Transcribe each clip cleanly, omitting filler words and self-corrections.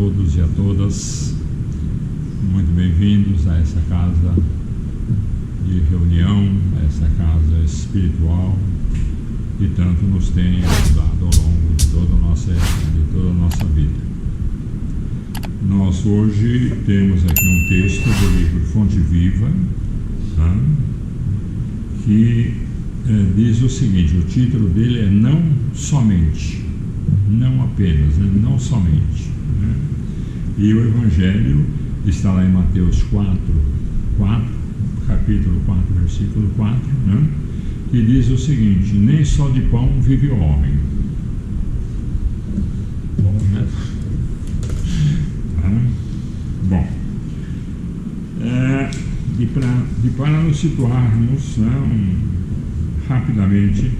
todos e a todas, muito bem-vindos a essa casa de reunião, a essa casa espiritual que tanto nos tem ajudado ao longo de toda a nossa vida. Nós hoje temos aqui um texto do livro Fonte Viva, tá? Que diz o seguinte: o título dele é Não Somente, não apenas, né? Não somente, né? E o Evangelho está lá em Mateus 4, capítulo 4, versículo 4, né? Que diz o seguinte: nem só de pão vive o homem. Bom, né? Tá? Bom, para nos situarmos, né, rapidamente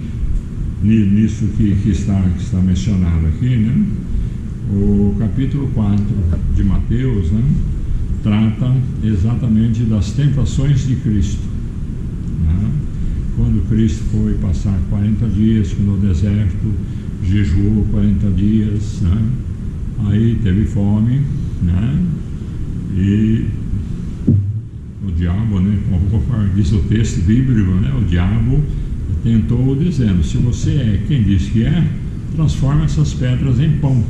nisso que está mencionado aqui, né? O capítulo 4 de Mateus, né, trata exatamente das tentações de Cristo, né? Quando Cristo foi passar 40 dias no deserto, jejuou 40 dias, né? Aí teve fome, né? E o diabo, né, conforme diz o texto bíblico, né, o diabo tentou dizendo: se você é quem diz que é, transforma essas pedras em pão.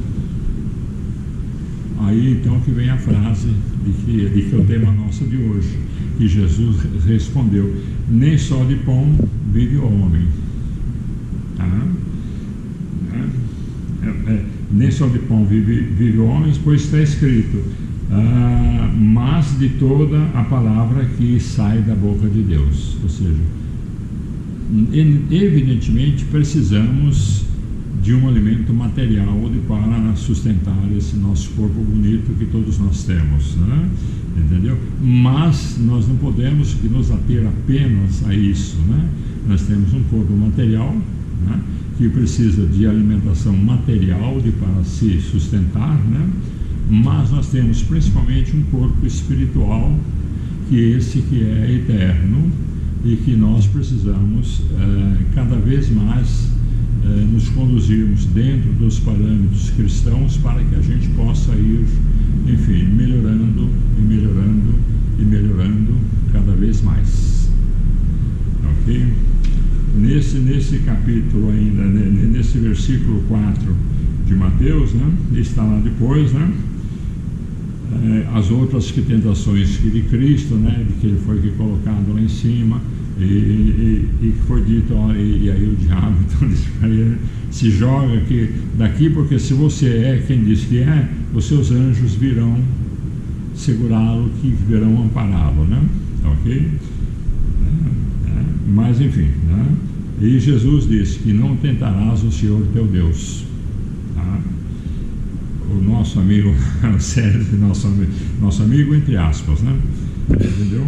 Aí então que vem a frase de que é o tema nosso de hoje, que Jesus respondeu: nem só de pão vive o homem. Tá? Nem só de pão vive o homem, pois está escrito: mas de toda a palavra que sai da boca de Deus. Ou seja, evidentemente precisamos de um alimento material para sustentar esse nosso corpo bonito que todos nós temos, né? Entendeu? Mas nós não podemos nos ater apenas a isso, né? Nós temos um corpo material, né, que precisa de alimentação material para se sustentar, né? Mas nós temos principalmente um corpo espiritual, que é eterno, e que nós precisamos cada vez mais nos conduzirmos dentro dos parâmetros cristãos para que a gente possa ir, enfim, melhorando cada vez mais. Ok? Nesse capítulo ainda, nesse versículo 4 de Mateus, né, está lá depois, né, as outras tentações de Cristo, né, de que ele foi colocado lá em cima, e que foi dito: olha, e aí o diabo então disse para ele: se joga aqui, daqui, porque se você é quem diz que é, os seus anjos virão segurá-lo, que virão ampará-lo, né? Ok? Mas enfim, né? E Jesus disse que não tentarás o Senhor teu Deus. Tá? O nosso amigo, Sérgio, nosso amigo entre aspas, né? Entendeu?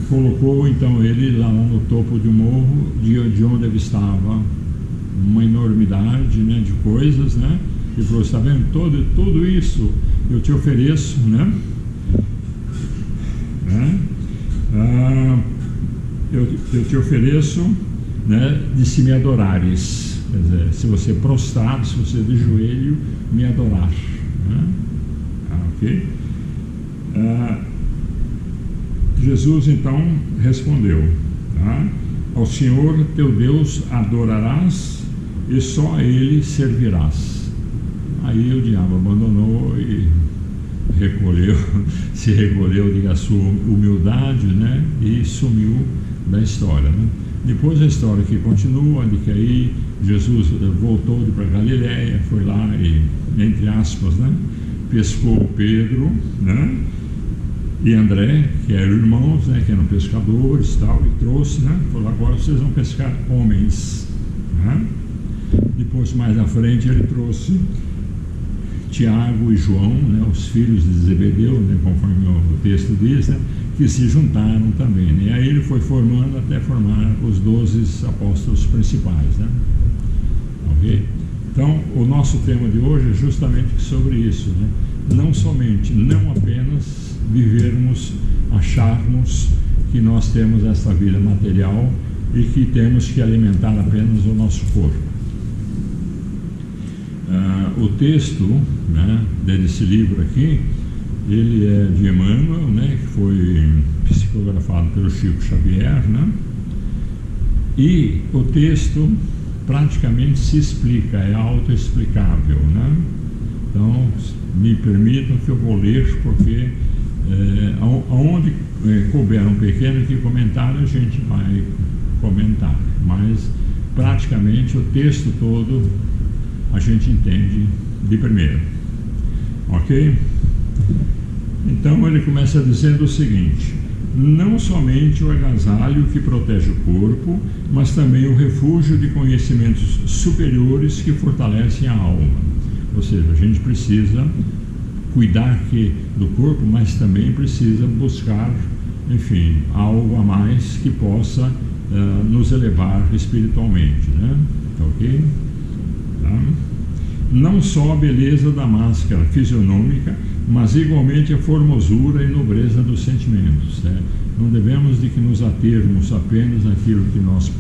Colocou então ele lá no topo de um morro, de onde ele estava, uma enormidade, né, de coisas, né? E falou: está vendo tudo isso eu te ofereço, né? Eu te ofereço, né, de se me adorares. Quer dizer, se você prostrado, se você de joelho me adorar, né? Ok? Jesus então respondeu, tá? Ao Senhor teu Deus adorarás e só a Ele servirás. Aí o diabo abandonou e se recolheu de sua humildade, né? E sumiu da história, né? Depois a história que continua, de que aí Jesus voltou para Galiléia, foi lá e, entre aspas, né, pescou Pedro, né, e André, que eram irmãos, né, que eram pescadores e tal, e trouxe, né, falou: agora vocês vão pescar homens, né? Depois, mais à frente, ele trouxe Tiago e João, né, os filhos de Zebedeu, né, conforme o texto diz, né, que se juntaram também, né? E aí ele foi formando até formar os 12 apóstolos principais, né? Ok? Então, o nosso tema de hoje é justamente sobre isso, né? Não apenas vivermos, acharmos que nós temos essa vida material e que temos que alimentar apenas o nosso corpo. O texto, né, desse livro aqui, ele é de Emmanuel, né, que foi psicografado pelo Chico Xavier, né, e o texto praticamente se explica, é autoexplicável, né? Então, me permitam que eu vou ler, porque aonde couber um pequeno aqui comentário, a gente vai comentar, mas praticamente o texto todo a gente entende de primeira, ok? Então ele começa dizendo o seguinte: não somente o agasalho que protege o corpo, mas também o refúgio de conhecimentos superiores que fortalecem a alma. Ou seja, a gente precisa cuidar do corpo, mas também precisa buscar, enfim, algo a mais que possa nos elevar espiritualmente, né? Ok? Tá? Não só a beleza da máscara fisionômica, mas igualmente a formosura e nobreza dos sentimentos, né? Não devemos de que nos atermos apenas naquilo que nós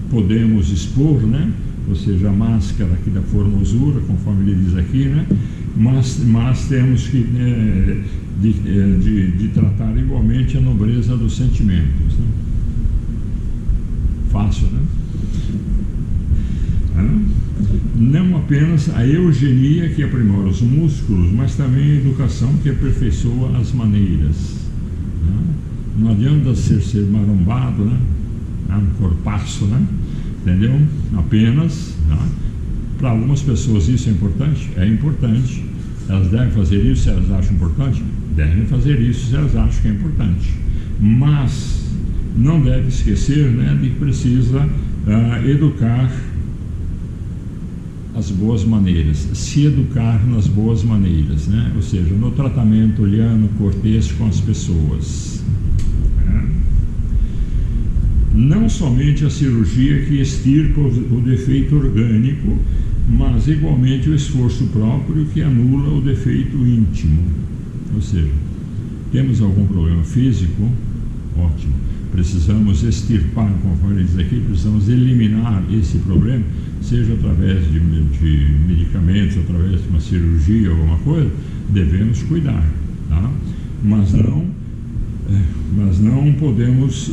podemos expor, né? Ou seja, a máscara aqui da formosura, conforme ele diz aqui, né? Mas temos que de tratar igualmente a nobreza dos sentimentos, né? Fácil, né? Não apenas a eugenia que aprimora os músculos, mas também a educação que aperfeiçoa as maneiras, né? Não adianta ser marombado, né? Um corpaço, né? Entendeu? Apenas, né? Para algumas pessoas isso é importante? É importante. Elas devem fazer isso se elas acham importante? Devem fazer isso se elas acham que é importante. Mas não deve esquecer, né, de que precisa educar as boas maneiras, se educar nas boas maneiras, né? Ou seja, no tratamento liano, cortês com as pessoas, né? Não somente a cirurgia que extirpa o defeito orgânico, mas igualmente o esforço próprio que anula o defeito íntimo. Ou seja, temos algum problema físico? Ótimo. Precisamos extirpar, conforme ele diz aqui, precisamos eliminar esse problema, seja através de medicamentos, através de uma cirurgia ou alguma coisa, devemos cuidar, tá? Mas não podemos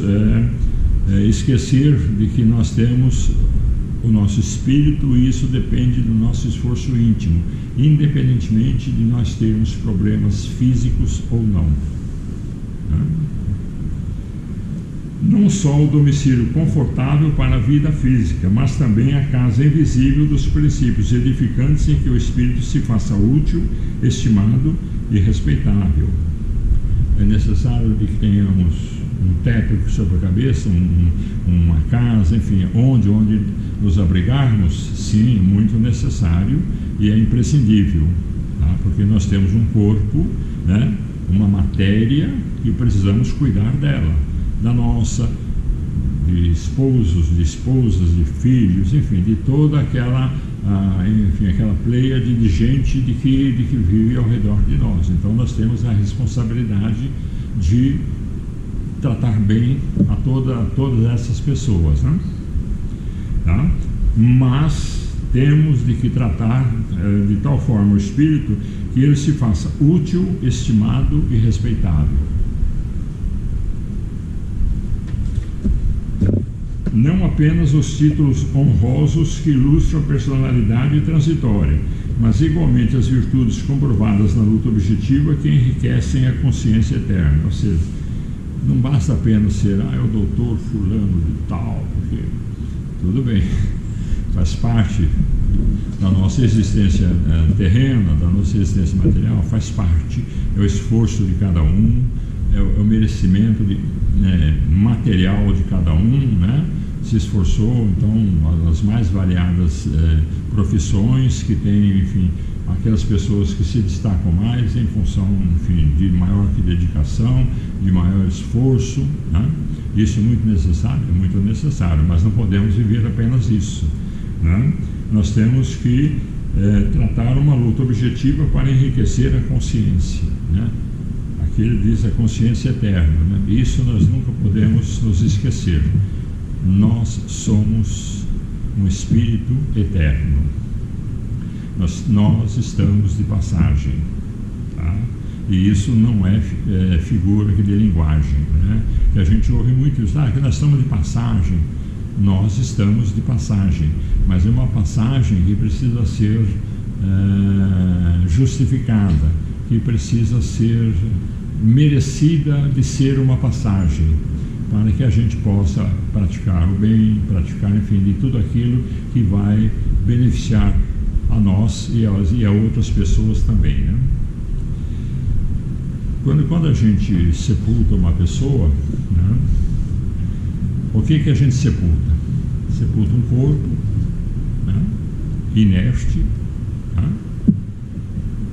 esquecer de que nós temos o nosso espírito e isso depende do nosso esforço íntimo, independentemente de nós termos problemas físicos ou não, né? Não só o domicílio confortável para a vida física, mas também a casa invisível dos princípios edificantes em que o espírito se faça útil, estimado e respeitável. É necessário que tenhamos um teto sobre a cabeça, uma casa, enfim, onde nos abrigarmos. Sim, muito necessário e é imprescindível, tá? Porque nós temos um corpo, né, uma matéria e precisamos cuidar dela, da nossa, de esposos, de esposas, de filhos, enfim, de toda aquela pleiade de gente de que vive ao redor de nós. Então nós temos a responsabilidade de tratar bem a todas essas pessoas, né? Tá? Mas temos de que tratar de tal forma o espírito que ele se faça útil, estimado e respeitável. Não apenas os títulos honrosos que ilustram a personalidade transitória, mas igualmente as virtudes comprovadas na luta objetiva que enriquecem a consciência eterna. Ou seja, não basta apenas ser, é o doutor fulano de tal, porque tudo bem, faz parte da nossa existência terrena, da nossa existência material, faz parte, é o esforço de cada um, é o merecimento material de cada um, né? Se esforçou, então, as mais variadas profissões que tem, enfim, aquelas pessoas que se destacam mais em função, enfim, de maior dedicação, de maior esforço, né? Isso é muito necessário, mas não podemos viver apenas isso, né? Nós temos que tratar uma luta objetiva para enriquecer a consciência, né? Aqui ele diz a consciência eterna, né? Isso nós nunca podemos nos esquecer. Nós somos um espírito eterno. Nós estamos de passagem, tá? E isso não é figura de linguagem, né? Que a gente ouve muito isso, que nós estamos de passagem. Nós estamos de passagem, mas é uma passagem que precisa ser justificada, que precisa ser merecida de ser uma passagem, para que a gente possa praticar o bem, praticar, enfim, de tudo aquilo que vai beneficiar a nós e a outras pessoas também, né? Quando a gente sepulta uma pessoa, né, o que a gente sepulta? Sepulta um corpo, né, inerte, né?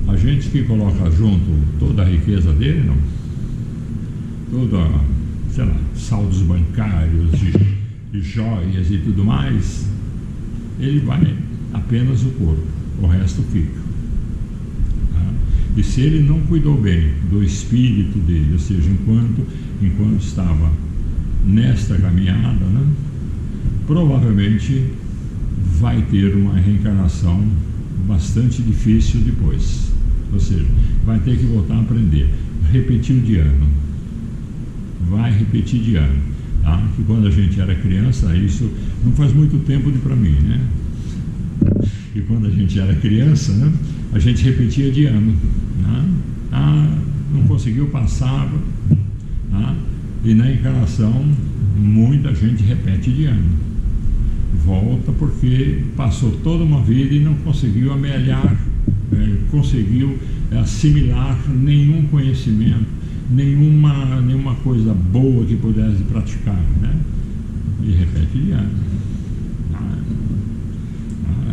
A gente que coloca junto toda a riqueza dele, não? Toda, sei lá, saldos bancários, de joias e tudo mais, ele vai apenas o corpo, o resto fica. E se ele não cuidou bem do espírito dele, ou seja, enquanto estava nesta caminhada, né, provavelmente vai ter uma reencarnação bastante difícil depois. Ou seja, vai ter que voltar a aprender, repetir de ano, vai repetir de ano, tá? Que quando a gente era criança, isso não faz muito tempo para mim, né? E quando a gente era criança, né, a gente repetia de ano, né? Não conseguiu passar, né? E na encarnação muita gente repete de ano, volta porque passou toda uma vida e não conseguiu amelhar, conseguiu assimilar nenhum conhecimento, nenhuma coisa boa que pudesse praticar, né? E repete de ano.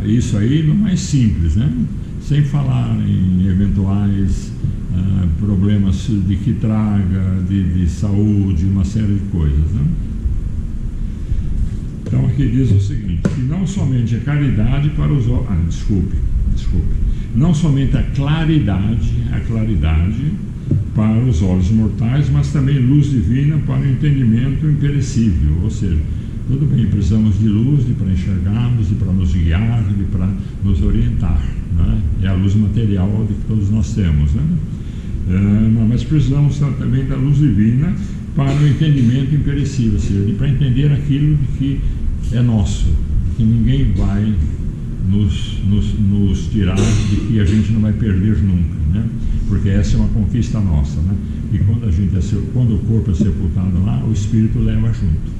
Isso aí no mais simples, né? Sem falar em eventuais problemas de que traga, de saúde, uma série de coisas, né? Então aqui diz o seguinte, que não somente a caridade para os olhos... desculpe. Não somente a claridade para os olhos mortais, mas também luz divina para o entendimento imperecível, ou seja, tudo bem, precisamos de luz para enxergarmos, para nos guiar, para nos orientar, né? É a luz material que todos nós temos, né? Mas precisamos também da luz divina para o entendimento imperecível, ou seja, para entender aquilo que é nosso, que ninguém vai nos tirar, de que a gente não vai perder nunca, né? Porque essa é uma conquista nossa, né? E quando o corpo é sepultado lá, o espírito leva junto.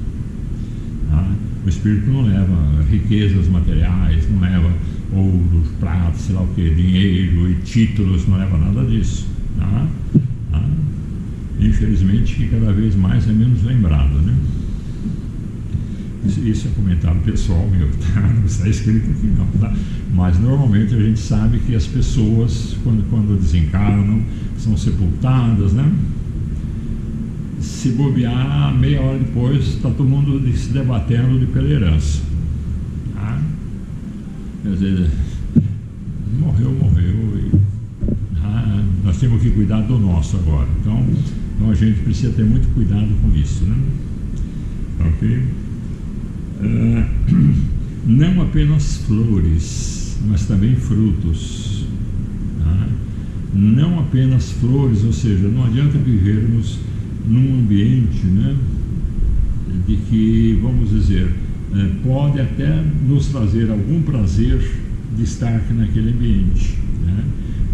O espírito não leva riquezas materiais, não leva ouro, prata, sei lá o que, dinheiro e títulos, não leva nada disso. Infelizmente, que cada vez mais é menos lembrado, né? Isso é comentário pessoal meu, tá? Não está escrito aqui não, tá? Mas normalmente a gente sabe que as pessoas, quando desencarnam, são sepultadas, né? Se bobear, meia hora depois está todo mundo se debatendo pela herança, tá? Quer dizer, morreu e, nós temos que cuidar do nosso agora, então a gente precisa ter muito cuidado com isso, né? Ok? Não apenas flores, mas também frutos, tá? Não apenas flores, ou seja, não adianta vivermos num ambiente, né, de que, vamos dizer, pode até nos trazer algum prazer de estar naquele ambiente, né?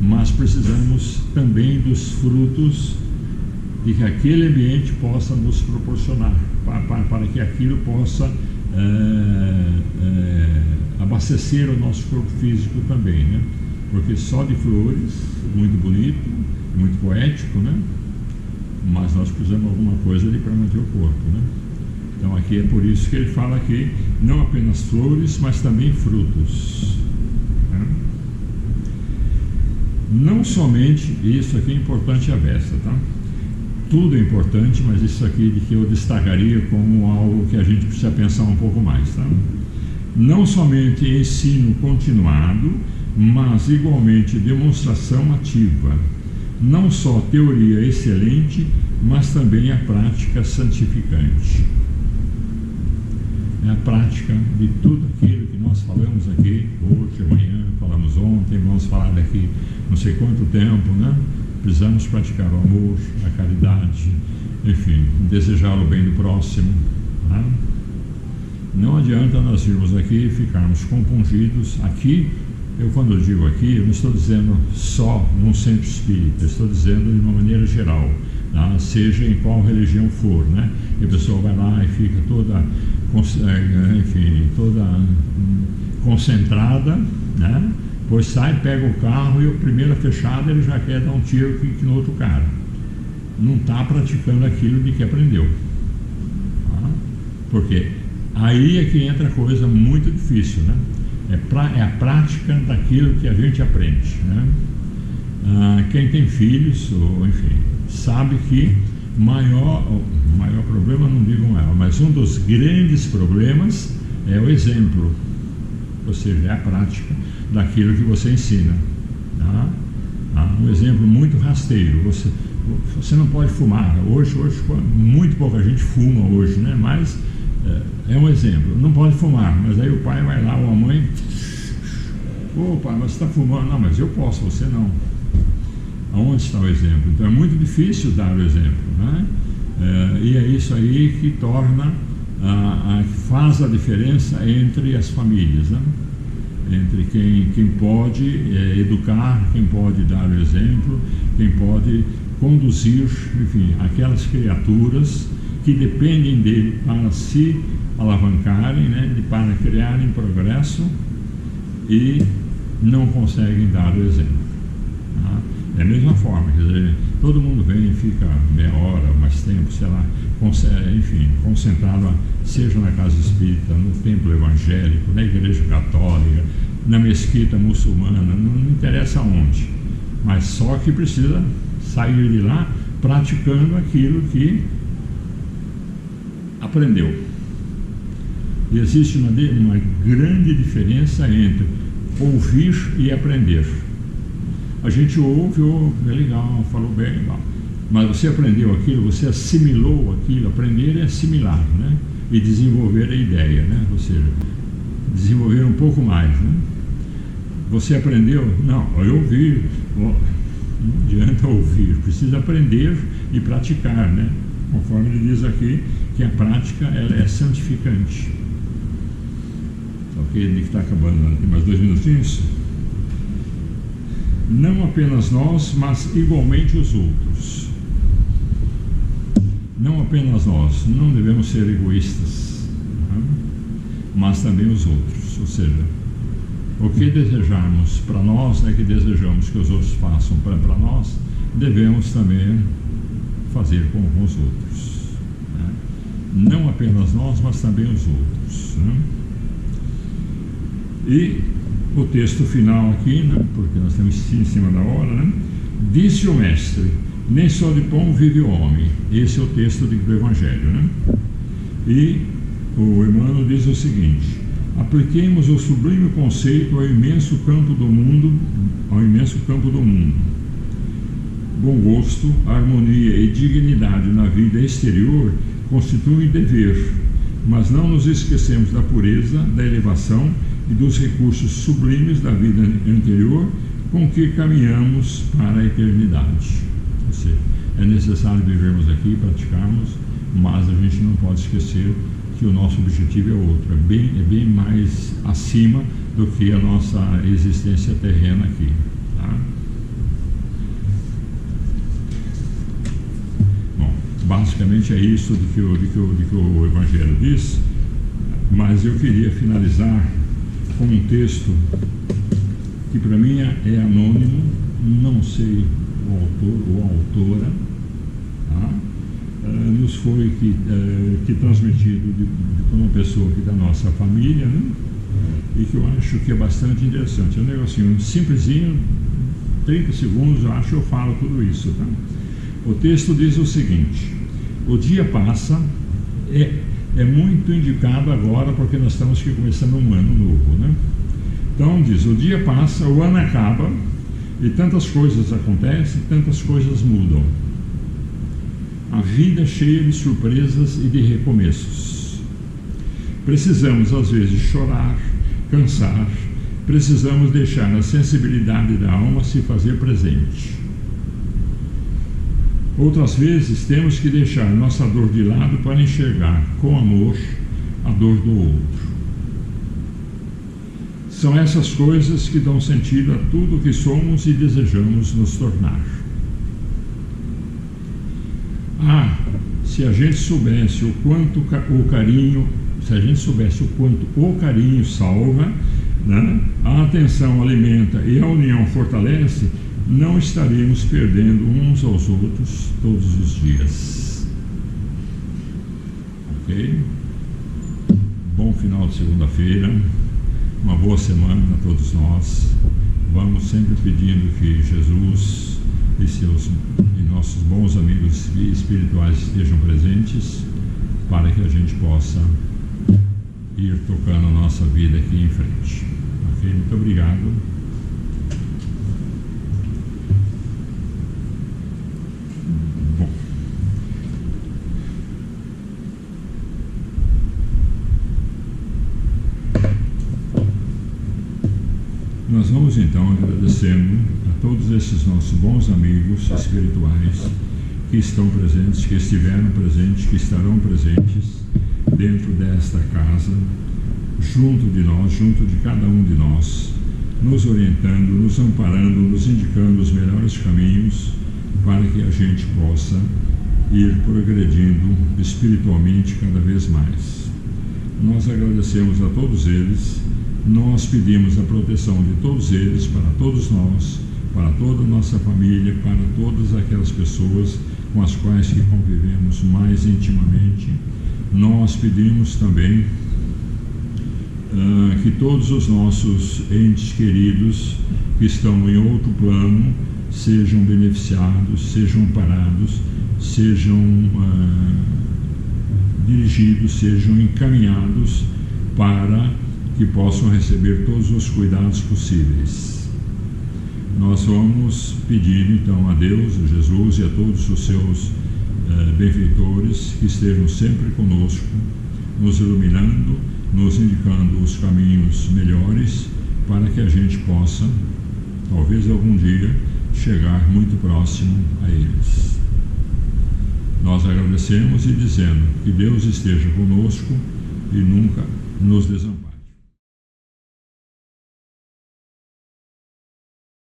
Mas precisamos também dos frutos de que aquele ambiente possa nos proporcionar, para que aquilo possa abastecer o nosso corpo físico também, né? Porque só de flores, muito bonito, muito poético, né? Mas nós precisamos de alguma coisa ali para manter o corpo, né? Então aqui é por isso que ele fala aqui, não apenas flores, mas também frutos, né? Não somente, isso aqui é importante a beça, tá? Tudo é importante, mas isso aqui de que eu destacaria como algo que a gente precisa pensar um pouco mais, tá? Não somente ensino continuado, mas igualmente demonstração ativa. Não só teoria excelente, mas também a prática santificante. é a prática de tudo aquilo que nós falamos aqui hoje, amanhã, falamos ontem, vamos falar daqui não sei quanto tempo, né? Precisamos praticar o amor, a caridade, enfim, desejar o bem do próximo, né? Não adianta nós irmos aqui e ficarmos compungidos. Aqui, quando eu digo aqui, eu não estou dizendo só num centro espírita, estou dizendo de uma maneira geral, tá? Seja em qual religião for, né? E a pessoa vai lá e fica toda, enfim, toda concentrada, né? Pois sai, pega o carro e o primeiro fechado ele já quer dar um tiro no outro cara. Não está praticando aquilo de que aprendeu, tá? Porque aí é que entra coisa muito difícil, né? É a prática daquilo que a gente aprende, né? Quem tem filhos, ou enfim, sabe que maior problema, não digo maior, mas um dos grandes problemas é o exemplo, ou seja, é a prática daquilo que você ensina, tá? Um exemplo muito rasteiro: você não pode fumar. Hoje muito pouca gente fuma hoje, né? Mas é um exemplo, não pode fumar, mas aí o pai vai lá ou a mãe: opa, mas você está fumando. Não, mas eu posso, você não. Aonde está o exemplo? Então é muito difícil dar o exemplo, né? E é isso aí que torna, faz a diferença entre as famílias, né? Entre quem pode educar, quem pode dar o exemplo, quem pode conduzir, enfim, aquelas criaturas que dependem dele para se alavancarem, né? Para criarem progresso e não conseguem dar o exemplo, tá? É a mesma forma, quer dizer, todo mundo vem e fica meia hora, mais tempo, sei lá, enfim, concentrado, seja na casa espírita, no templo evangélico, na igreja católica, na mesquita muçulmana, não interessa onde, mas só que precisa sair de lá praticando aquilo que aprendeu. E existe uma grande diferença entre ouvir e aprender. A gente ouve, é legal, falou bem, legal. Mas você aprendeu aquilo, você assimilou aquilo. Aprender é assimilar, né? E desenvolver a ideia, né? Ou seja, desenvolver um pouco mais, né? Você aprendeu? Não, eu ouvi. Não adianta ouvir, precisa aprender e praticar, né? Conforme ele diz aqui, que a prática ela é santificante. Ok, ele está acabando, tem mais 2 minutinhos. Não apenas nós, mas igualmente os outros. Não apenas nós, não devemos ser egoístas, né? Mas também os outros. Ou seja, o que desejarmos para nós, né, que desejamos que os outros façam para nós, devemos também fazer com os outros, né? Não apenas nós, mas também os outros, né? E o texto final aqui, né, porque nós estamos em cima da hora, né? Disse o mestre: nem só de pão vive o homem. Esse é o texto do Evangelho, né? E o Emmanuel diz o seguinte: apliquemos o sublime conceito ao imenso campo do mundo, Bom gosto, harmonia e dignidade na vida exterior constituem dever, mas não nos esquecemos da pureza, da elevação e dos recursos sublimes da vida interior com que caminhamos para a eternidade. Ou seja, é necessário vivermos aqui e praticarmos, mas a gente não pode esquecer que o nosso objetivo é outro, é bem mais acima do que a nossa existência terrena aqui, tá? Bom, basicamente é isso de que o Evangelho diz, mas eu queria finalizar com um texto que para mim é anônimo, não sei o autor ou a autora, tá? Nos foi transmitido por uma pessoa aqui da nossa família, né? E que eu acho que é bastante interessante. É um negocinho simplesinho, 30 segundos, eu acho que eu falo tudo isso, tá? O texto diz o seguinte: o dia passa, é muito indicado agora porque nós estamos começando um ano novo, né? Então diz: o dia passa, o ano acaba e tantas coisas acontecem, tantas coisas mudam. A vida é cheia de surpresas e de recomeços. Precisamos, às vezes, chorar, cansar, precisamos deixar a sensibilidade da alma se fazer presente. Outras vezes, temos que deixar nossa dor de lado para enxergar com amor a dor do outro. São essas coisas que dão sentido a tudo que somos e desejamos nos tornar. Se a gente soubesse o quanto o carinho salva, né? A atenção alimenta e a união fortalece, não estaremos perdendo uns aos outros todos os dias. Ok? Bom final de segunda-feira, uma boa semana a todos nós. Vamos sempre pedindo que Jesus e nossos bons amigos espirituais estejam presentes para que a gente possa ir tocando a nossa vida aqui em frente. Ok? Muito obrigado. Bom. Nós vamos então agradecendo a todos esses nossos bons amigos espirituais que estão presentes, que estiveram presentes, que estarão presentes dentro desta casa, junto de nós, junto de cada um de nós, nos orientando, nos amparando, nos indicando os melhores caminhos para que a gente possa ir progredindo espiritualmente cada vez mais. Nós agradecemos a todos eles, nós pedimos a proteção de todos eles, para todos nós, para toda a nossa família, para todas aquelas pessoas com as quais que convivemos mais intimamente. Nós pedimos também que todos os nossos entes queridos que estão em outro plano sejam beneficiados, sejam amparados, sejam dirigidos, sejam encaminhados para que possam receber todos os cuidados possíveis. Nós vamos pedir então a Deus, a Jesus e a todos os seus benfeitores que estejam sempre conosco, nos iluminando, nos indicando os caminhos melhores para que a gente possa, talvez algum dia, chegar muito próximo a eles. Nós agradecemos e dizendo que Deus esteja conosco e nunca nos desampare.